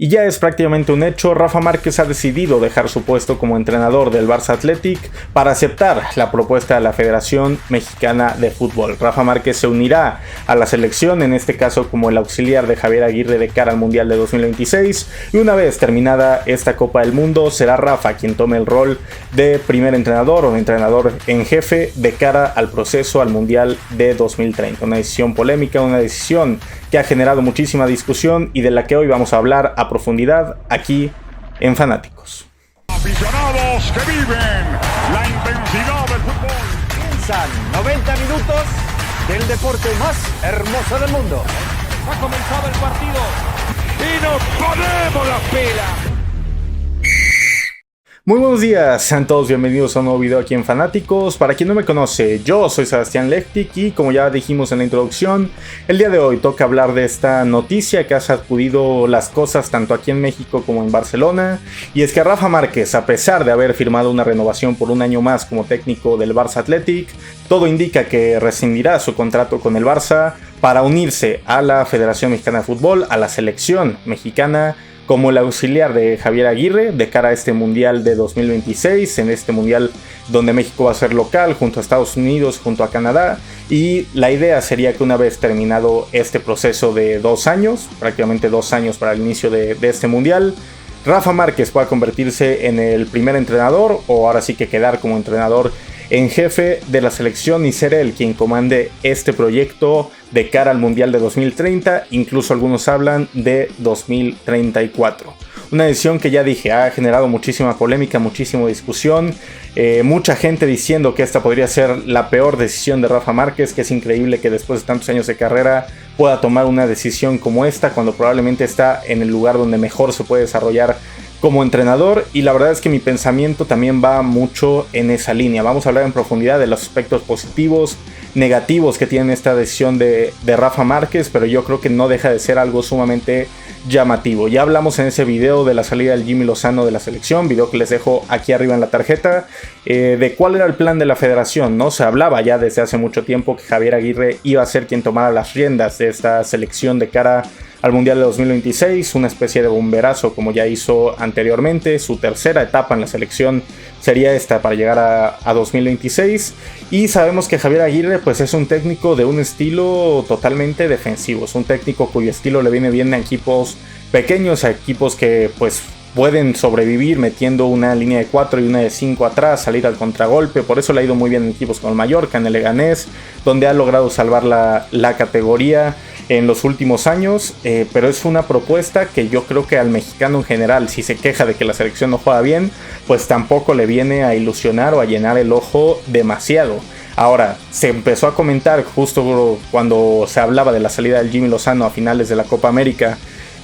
Y ya es prácticamente un hecho, Rafa Márquez ha decidido dejar su puesto como entrenador del Barça Athletic para aceptar la propuesta de la Federación Mexicana de Fútbol. Rafa Márquez se unirá a la selección, en este caso como el auxiliar de Javier Aguirre de cara al Mundial de 2026, y una vez terminada esta Copa del Mundo, será Rafa quien tome el rol de primer entrenador o entrenador en jefe de cara al proceso al Mundial de 2030. Una decisión polémica, una decisión que ha generado muchísima discusión y de la que hoy vamos a hablar a profundidad aquí en Fanáticos. Aficionados que viven la intensidad del fútbol. Comienzan 90 minutos del deporte más hermoso del mundo. Ha comenzado el partido Y nos ponemos las pilas. Muy buenos días, sean todos bienvenidos a un nuevo video aquí en Fanáticos. Para quien no me conoce, yo soy Sebastián Lechtic y como ya dijimos en la introducción, el día de hoy toca hablar de esta noticia que ha sacudido las cosas tanto aquí en México como en Barcelona. Y es que Rafa Márquez, a pesar de haber firmado una renovación por un año más como técnico del Barça Athletic, todo indica que rescindirá su contrato con el Barça para unirse a la Federación Mexicana de Fútbol, a la selección mexicana, como el auxiliar de Javier Aguirre de cara a este Mundial de 2026, en este Mundial donde México va a ser local junto a Estados Unidos, junto a Canadá, y la idea sería que una vez terminado este proceso de 2 años, prácticamente 2 años para el inicio de este Mundial, Rafa Márquez pueda convertirse en el primer entrenador, o ahora sí que quedar como entrenador en jefe de la selección y ser él quien comande este proyecto de cara al Mundial de 2030, incluso algunos hablan de 2034. Una decisión que ya dije ha generado muchísima polémica, muchísima discusión, mucha gente diciendo que esta podría ser la peor decisión de Rafa Márquez, que es increíble que después de tantos años de carrera pueda tomar una decisión como esta cuando probablemente está en el lugar donde mejor se puede desarrollar como entrenador, y la verdad es que mi pensamiento también va mucho en esa línea. Vamos a hablar en profundidad de los aspectos positivos, negativos que tiene esta decisión de Rafa Márquez, pero yo creo que no deja de ser algo sumamente llamativo. Ya hablamos en ese video de la salida del Jimmy Lozano de la selección, video que les dejo aquí arriba en la tarjeta, de cuál era el plan de la federación, ¿no? Se hablaba ya desde hace mucho tiempo que Javier Aguirre iba a ser quien tomara las riendas de esta selección de cara al Mundial de 2026, una especie de bomberazo como ya hizo anteriormente. Su tercera etapa en la selección sería esta para llegar a 2026, y sabemos que Javier Aguirre pues es un técnico de un estilo totalmente defensivo, es un técnico cuyo estilo le viene bien a equipos pequeños, a equipos que pues pueden sobrevivir metiendo una línea de 4 y una de 5 atrás, salir al contragolpe. Por eso le ha ido muy bien en equipos como el Mallorca, en el Leganés, donde ha logrado salvar la categoría en los últimos años, pero es una propuesta que yo creo que al mexicano en general, si se queja de que la selección no juega bien, pues tampoco le viene a ilusionar o a llenar el ojo demasiado. Ahora, se empezó a comentar justo cuando se hablaba de la salida del Jimmy Lozano a finales de la Copa América,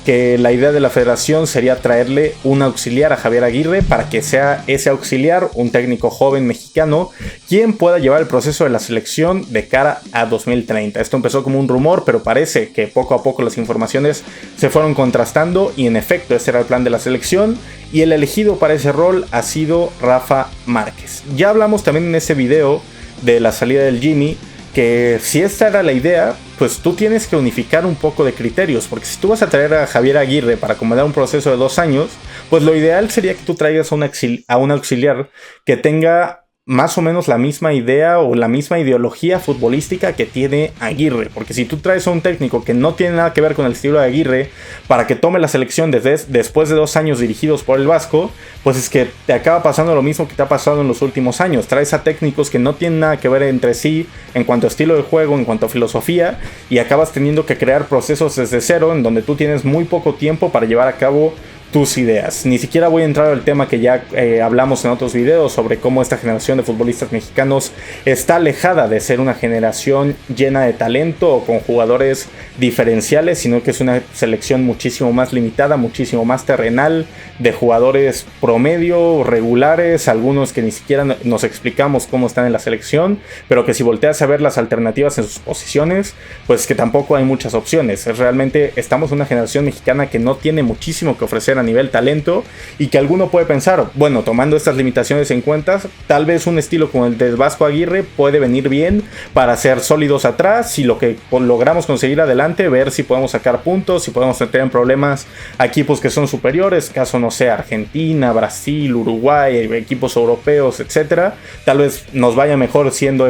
que la idea de la federación sería traerle un auxiliar a Javier Aguirre para que sea ese auxiliar, un técnico joven mexicano, quien pueda llevar el proceso de la selección de cara a 2030. Esto empezó como un rumor, pero parece que poco a poco las informaciones se fueron contrastando y en efecto este era el plan de la selección, y el elegido para ese rol ha sido Rafa Márquez. Ya hablamos también en ese video de la salida del Jimmy, que si esta era la idea, pues tú tienes que unificar un poco de criterios, porque si tú vas a traer a Javier Aguirre para acomodar un proceso de 2 años, pues lo ideal sería que tú traigas a un auxiliar que tenga más o menos la misma idea o la misma ideología futbolística que tiene Aguirre, porque si tú traes a un técnico que no tiene nada que ver con el estilo de Aguirre para que tome la selección después de 2 años dirigidos por el Vasco, pues es que te acaba pasando lo mismo que te ha pasado en los últimos años. Traes a técnicos que no tienen nada que ver entre sí en cuanto a estilo de juego, en cuanto a filosofía, y acabas teniendo que crear procesos desde cero en donde tú tienes muy poco tiempo para llevar a cabo tus ideas. Ni siquiera voy a entrar al tema que ya hablamos en otros videos sobre cómo esta generación de futbolistas mexicanos está alejada de ser una generación llena de talento o con jugadores diferenciales, sino que es una selección muchísimo más limitada, muchísimo más terrenal, de jugadores promedio, regulares, algunos que ni siquiera nos explicamos cómo están en la selección, pero que si volteas a ver las alternativas en sus posiciones, pues que tampoco hay muchas opciones. Realmente estamos en una generación mexicana que no tiene muchísimo que ofrecer a a nivel talento, y que alguno puede pensar, bueno, tomando estas limitaciones en cuenta, tal vez un estilo como el del Vasco Aguirre puede venir bien para ser sólidos atrás, si lo que logramos conseguir adelante, ver si podemos sacar puntos, si podemos meter en problemas a equipos que son superiores, caso no sé, Argentina, Brasil, Uruguay, equipos europeos, etcétera. Tal vez nos vaya mejor siendo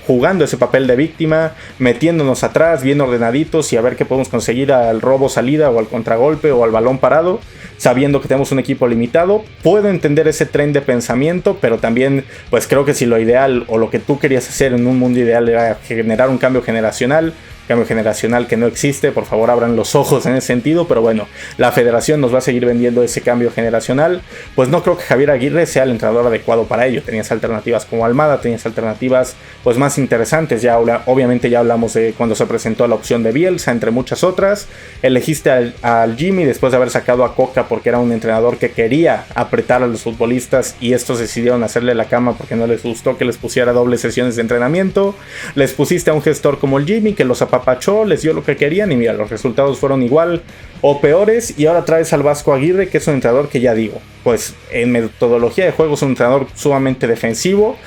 jugando ese papel de víctima, metiéndonos atrás, bien ordenaditos, y a ver qué podemos conseguir al robo salida o al contragolpe o al balón parado, sabiendo que tenemos un equipo limitado. Puedo entender ese tren de pensamiento, pero también pues creo que si lo ideal o lo que tú querías hacer en un mundo ideal era generar un cambio generacional que no existe, por favor abran los ojos en ese sentido, pero bueno, la federación nos va a seguir vendiendo ese cambio generacional, pues no creo que Javier Aguirre sea el entrenador adecuado para ello. Tenías alternativas como Almada, tenías alternativas pues más interesantes, obviamente ya hablamos de cuando se presentó la opción de Bielsa, entre muchas otras. Elegiste al Jimmy después de haber sacado a Coca porque era un entrenador que quería apretar a los futbolistas, y estos decidieron hacerle la cama porque no les gustó que les pusiera dobles sesiones de entrenamiento. Les pusiste a un gestor como el Jimmy que los apapachó, les dio lo que querían, y mira, los resultados fueron igual o peores. Y ahora traes al Vasco Aguirre, que es un entrenador que, ya digo, pues en metodología de juego es un entrenador sumamente defensivo,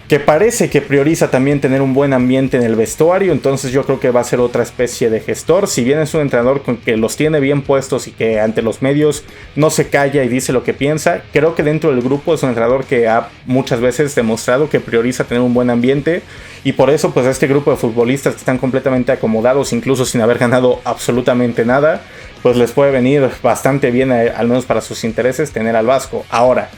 que parece que prioriza también tener un buen ambiente en el vestuario. Entonces yo creo que va a ser otra especie de gestor. Si bien es un entrenador que los tiene bien puestos y que ante los medios no se calla y dice lo que piensa, creo que dentro del grupo es un entrenador que ha muchas veces demostrado que prioriza tener un buen ambiente, y por eso pues a este grupo de futbolistas que están completamente acomodados, incluso sin haber ganado absolutamente nada, pues les puede venir bastante bien, al menos para sus intereses, tener al Vasco. Ahora,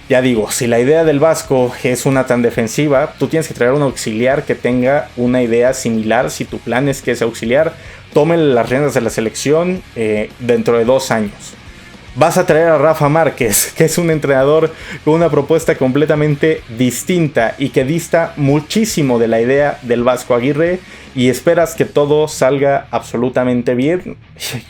ya digo, si la idea del Vasco es una tan defensiva, tú tienes que traer un auxiliar que tenga una idea similar. Si tu plan es que ese auxiliar tome las riendas de la selección dentro de 2 años. Vas a traer a Rafa Márquez, que es un entrenador con una propuesta completamente distinta y que dista muchísimo de la idea del Vasco Aguirre, y esperas que todo salga absolutamente bien.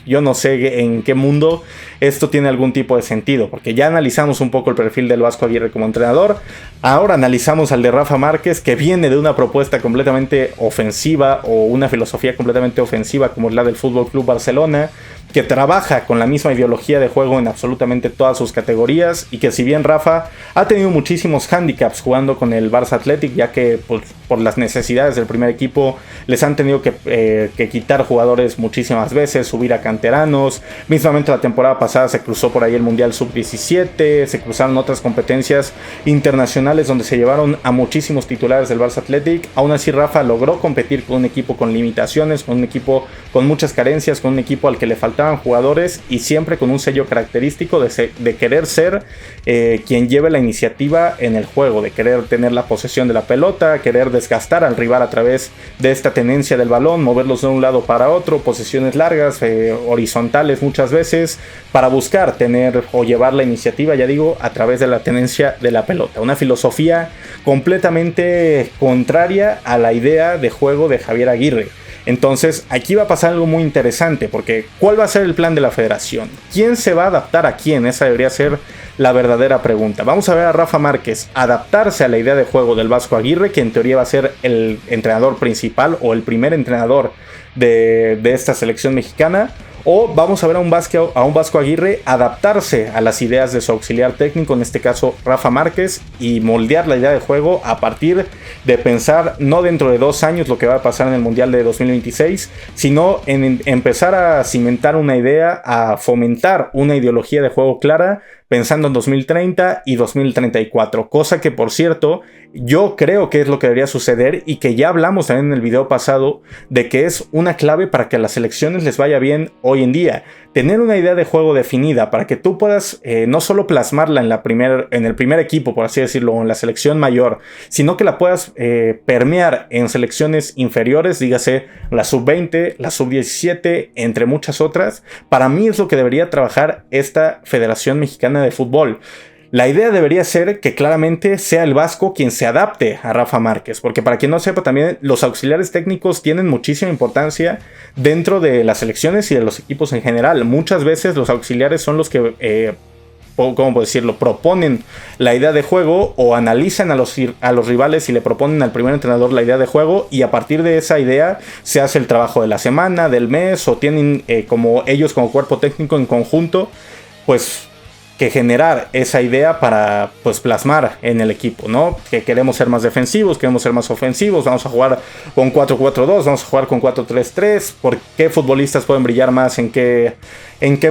Yo no sé en qué mundo esto tiene algún tipo de sentido, porque ya analizamos un poco el perfil del Vasco Aguirre como entrenador. Ahora analizamos al de Rafa Márquez, que viene de una propuesta completamente ofensiva o una filosofía completamente ofensiva como es la del Fútbol Club Barcelona, que trabaja con la misma ideología de juego en absolutamente todas sus categorías, y que si bien Rafa ha tenido muchísimos handicaps jugando con el Barça Athletic, ya que pues, por las necesidades del primer equipo les han tenido que quitar jugadores muchísimas veces, subir a canteranos. Mismamente la temporada pasada se cruzó por ahí el Mundial Sub-17, se cruzaron otras competencias internacionales donde se llevaron a muchísimos titulares del Barça Athletic. Aún así Rafa logró competir con un equipo con limitaciones, con un equipo con muchas carencias, con un equipo al que le faltaban jugadores, y siempre con un sello característico de querer ser quien lleve la iniciativa en el juego, de querer tener la posesión de la pelota, querer desgastar al rival a través de esta tenencia del balón, moverlos de un lado para otro, posesiones largas, horizontales muchas veces, para buscar tener o llevar la iniciativa, ya digo, a través de la tenencia de la pelota. Una filosofía completamente contraria a la idea de juego de Javier Aguirre. Entonces aquí va a pasar algo muy interesante, porque ¿cuál va a ser el plan de la federación? ¿Quién se va a adaptar a quién? Esa debería ser la verdadera pregunta. Vamos a ver a Rafa Márquez adaptarse a la idea de juego del Vasco Aguirre, que en teoría va a ser el entrenador principal o el primer entrenador de esta selección mexicana. O vamos a ver a un Vasco Aguirre adaptarse a las ideas de su auxiliar técnico, en este caso Rafa Márquez, y moldear la idea de juego a partir de pensar no dentro de 2 años lo que va a pasar en el Mundial de 2026, sino en empezar a cimentar una idea, a fomentar una ideología de juego clara, pensando en 2030 y 2034, cosa que por cierto yo creo que es lo que debería suceder, y que ya hablamos también en el video pasado de que es una clave para que a las selecciones les vaya bien hoy en día. Tener una idea de juego definida para que tú puedas no solo plasmarla en el primer equipo, por así decirlo, o en la selección mayor, sino que la puedas permear en selecciones inferiores, dígase la sub-20, la sub-17, entre muchas otras. Para mí es lo que debería trabajar esta Federación Mexicana de Fútbol. La idea debería ser que claramente sea el Vasco quien se adapte a Rafa Márquez, porque para quien no sepa, también los auxiliares técnicos tienen muchísima importancia dentro de las selecciones y de los equipos en general. Muchas veces los auxiliares son los que ¿cómo puedo decirlo? Proponen la idea de juego o analizan a los rivales y le proponen al primer entrenador la idea de juego, y a partir de esa idea se hace el trabajo de la semana, del mes, o tienen como ellos como cuerpo técnico en conjunto, pues que generar esa idea para pues plasmar en el equipo, ¿no? Que queremos ser más defensivos, queremos ser más ofensivos, vamos a jugar con 4-4-2, vamos a jugar con 4-3-3, ¿por qué futbolistas pueden brillar más en qué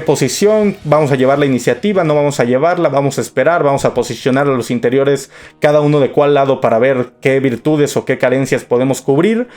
posición? Vamos a llevar la iniciativa, no vamos a llevarla, vamos a esperar, vamos a posicionar a los interiores cada uno de cuál lado para ver qué virtudes o qué carencias podemos cubrir.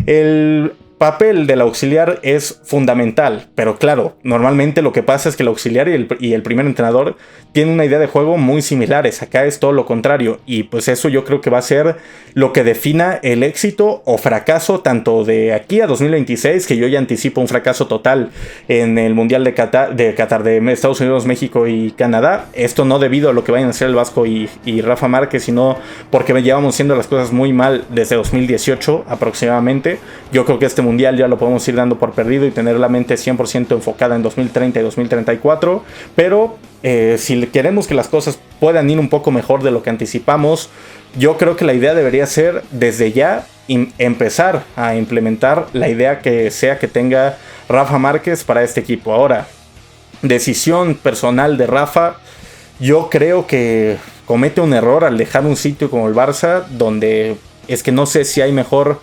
El papel del auxiliar es fundamental, pero claro, normalmente lo que pasa es que el auxiliar y el primer entrenador tienen una idea de juego muy similares. Acá es todo lo contrario, y pues eso yo creo que va a ser lo que defina el éxito o fracaso tanto de aquí a 2026, que yo ya anticipo un fracaso total en el Mundial de Qatar de Estados Unidos, México y Canadá. Esto no debido a lo que vayan a hacer el Vasco y Rafa Márquez, sino porque llevamos haciendo las cosas muy mal desde 2018 aproximadamente. Yo creo que este Mundial ya lo podemos ir dando por perdido y tener la mente 100% enfocada en 2030 y 2034, pero si queremos que las cosas puedan ir un poco mejor de lo que anticipamos, yo creo que la idea debería ser desde ya empezar a implementar la idea que sea que tenga Rafa Márquez para este equipo. Ahora, decisión personal de Rafa, yo creo que comete un error al dejar un sitio como el Barça, donde es que no sé si hay mejor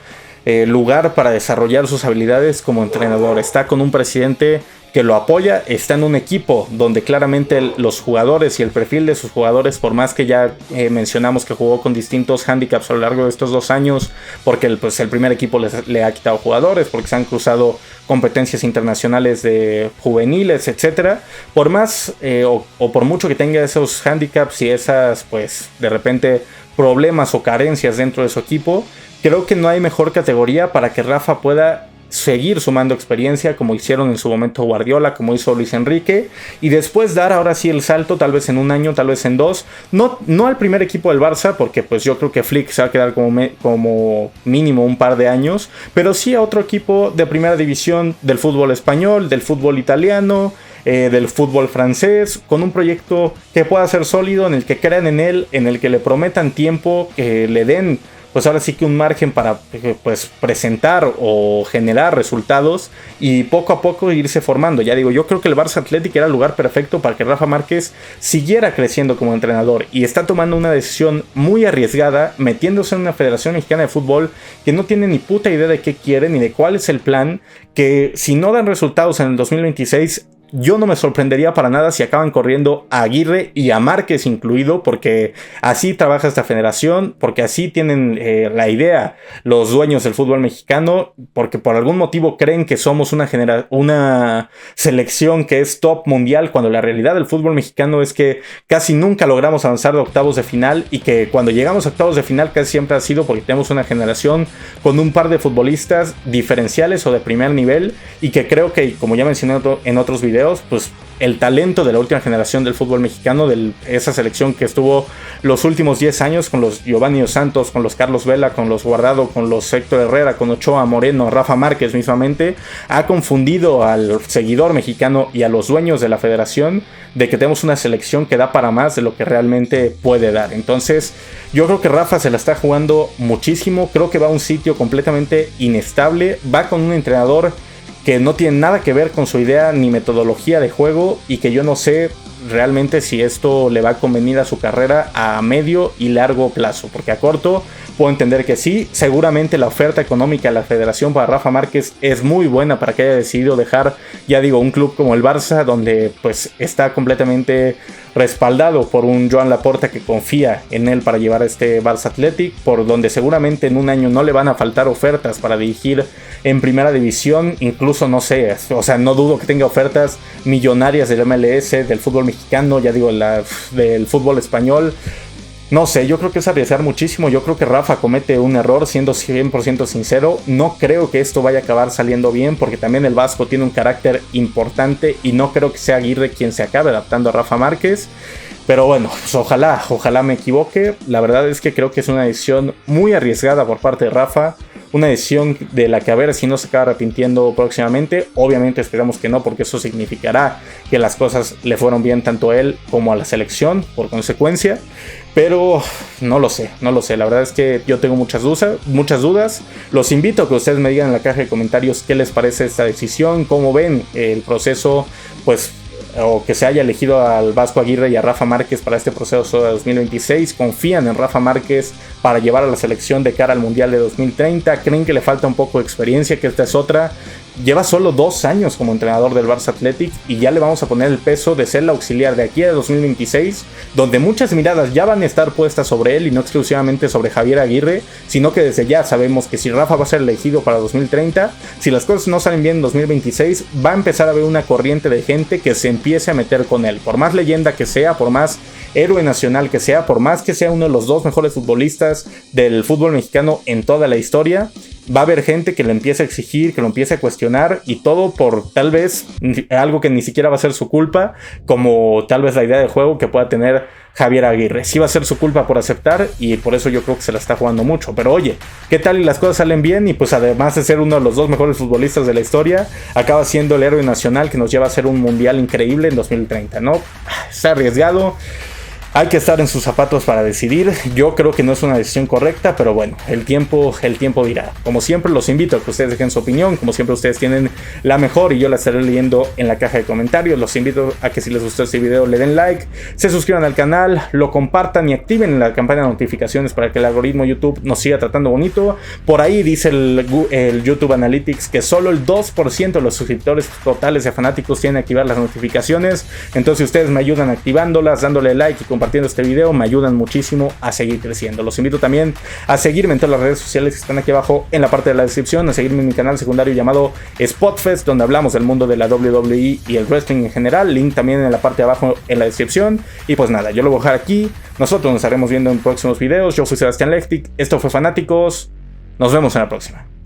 lugar para desarrollar sus habilidades como entrenador. Está con un presidente que lo apoya, está en un equipo donde claramente los jugadores y el perfil de sus jugadores, por más que ya mencionamos que jugó con distintos handicaps a lo largo de estos 2 años, porque el primer equipo le ha quitado jugadores, porque se han cruzado competencias internacionales de juveniles, etcétera. Por más o por mucho que tenga esos handicaps y esas, pues, de repente problemas o carencias dentro de su equipo, creo que no hay mejor categoría para que Rafa pueda seguir sumando experiencia, como hicieron en su momento Guardiola, como hizo Luis Enrique, y después dar ahora sí el salto, tal vez en un año, tal vez en 2, no al primer equipo del Barça, porque pues yo creo que Flick se va a quedar como mínimo un par de años, pero sí a otro equipo de primera división del fútbol español, del fútbol italiano, del fútbol francés, con un proyecto que pueda ser sólido, en el que crean en él, en el que le prometan tiempo, que le den pues ahora sí que un margen para pues presentar o generar resultados y poco a poco irse formando. Ya digo, yo creo que el Barça Athletic era el lugar perfecto para que Rafa Márquez siguiera creciendo como entrenador, y está tomando una decisión muy arriesgada, metiéndose en una Federación Mexicana de Fútbol que no tiene ni puta idea de qué quiere ni de cuál es el plan, que si no dan resultados en el 2026, yo no me sorprendería para nada si acaban corriendo a Aguirre y a Márquez incluido, porque así trabaja esta federación, porque así tienen la idea los dueños del fútbol mexicano, porque por algún motivo creen que somos una selección que es top mundial, cuando la realidad del fútbol mexicano es que casi nunca logramos avanzar de octavos de final, y que cuando llegamos a octavos de final casi siempre ha sido porque tenemos una generación con un par de futbolistas diferenciales o de primer nivel, y que creo que, como ya mencioné en otros videos, pues el talento de la última generación del fútbol mexicano, de esa selección que estuvo los últimos 10 años con los Giovanni Dos Santos, con los Carlos Vela, con los Guardado, con los Héctor Herrera, con Ochoa, Moreno, Rafa Márquez mismamente, ha confundido al seguidor mexicano y a los dueños de la federación de que tenemos una selección que da para más de lo que realmente puede dar. Entonces yo creo que Rafa se la está jugando muchísimo, creo que va a un sitio completamente inestable, va con un entrenador que no tiene nada que ver con su idea ni metodología de juego, y que yo no sé realmente si esto le va a convenir a su carrera a medio y largo plazo, porque a corto puedo entender que sí, seguramente la oferta económica de la federación para Rafa Márquez es muy buena para que haya decidido dejar, ya digo, un club como el Barça, donde pues está completamente respaldado por un Joan Laporta que confía en él para llevar a este Barça Athletic, por donde seguramente en un año no le van a faltar ofertas para dirigir en primera división, incluso no sé, o sea, no dudo que tenga ofertas millonarias del MLS, del fútbol mexicano, ya digo, del fútbol español. No sé, yo creo que es arriesgar muchísimo. Yo creo que Rafa comete un error, siendo 100% sincero. No creo que esto vaya a acabar saliendo bien, porque también el Vasco tiene un carácter importante y no creo que sea Aguirre quien se acabe adaptando a Rafa Márquez. Pero bueno, pues ojalá me equivoque. La verdad es que creo que es una decisión muy arriesgada por parte de Rafa. una decisión de la que a ver si no se acaba arrepintiendo próximamente. Obviamente esperamos que no, porque eso significará que las cosas le fueron bien tanto a él como a la selección por consecuencia. Pero no lo sé. La verdad es que yo tengo muchas dudas. Los invito a que ustedes me digan en la caja de comentarios qué les parece esta decisión, cómo ven el proceso, pues, o que se haya elegido al Vasco Aguirre y a Rafa Márquez para este proceso de 2026. ¿Confían en Rafa Márquez para llevar a la selección de cara al Mundial de 2030? ¿Creen que le falta un poco de experiencia? Que esta es otra. Lleva solo 2 años como entrenador del Barça Athletic y ya le vamos a poner el peso de ser el auxiliar de aquí a 2026, donde muchas miradas ya van a estar puestas sobre él y no exclusivamente sobre Javier Aguirre, sino que desde ya sabemos que si Rafa va a ser elegido para 2030, si las cosas no salen bien en 2026, va a empezar a haber una corriente de gente que se empiece a meter con él, por más leyenda que sea, por más héroe nacional que sea, por más que sea uno de los 2 mejores futbolistas del fútbol mexicano en toda la historia. Va a haber gente que lo empiece a exigir, que lo empiece a cuestionar, y todo por tal vez algo que ni siquiera va a ser su culpa, como tal vez la idea de juego que pueda tener Javier Aguirre. Sí va a ser su culpa por aceptar, y por eso yo creo que se la está jugando mucho. Pero oye, ¿qué tal y las cosas salen bien? Y pues además de ser uno de los 2 mejores futbolistas de la historia, acaba siendo el héroe nacional que nos lleva a hacer un mundial increíble en 2030, ¿no? Está arriesgado. Hay que estar en sus zapatos para decidir. Yo creo que no es una decisión correcta, pero bueno, el tiempo dirá. Como siempre, los invito a que ustedes dejen su opinión. Como siempre, ustedes tienen la mejor y yo la estaré leyendo en la caja de comentarios. Los invito a que si les gustó este video le den like, se suscriban al canal, lo compartan y activen la campana de notificaciones para que el algoritmo YouTube nos siga tratando bonito. Por ahí dice el YouTube Analytics que solo el 2% de los suscriptores totales de Fanáticos tienen que activar las notificaciones. Entonces, si ustedes me ayudan activándolas, dándole like y compartiendo este video, me ayudan muchísimo a seguir creciendo. Los invito también a seguirme en todas las redes sociales que están aquí abajo en la parte de la descripción, a seguirme en mi canal secundario llamado Spotfest, donde hablamos del mundo de la WWE y el wrestling en general. Link también en la parte de abajo en la descripción. Y pues nada, yo lo voy a dejar aquí. Nosotros nos estaremos viendo en próximos videos. Yo fui Sebastián Lechtic, esto fue Fanáticos. Nos vemos en la próxima.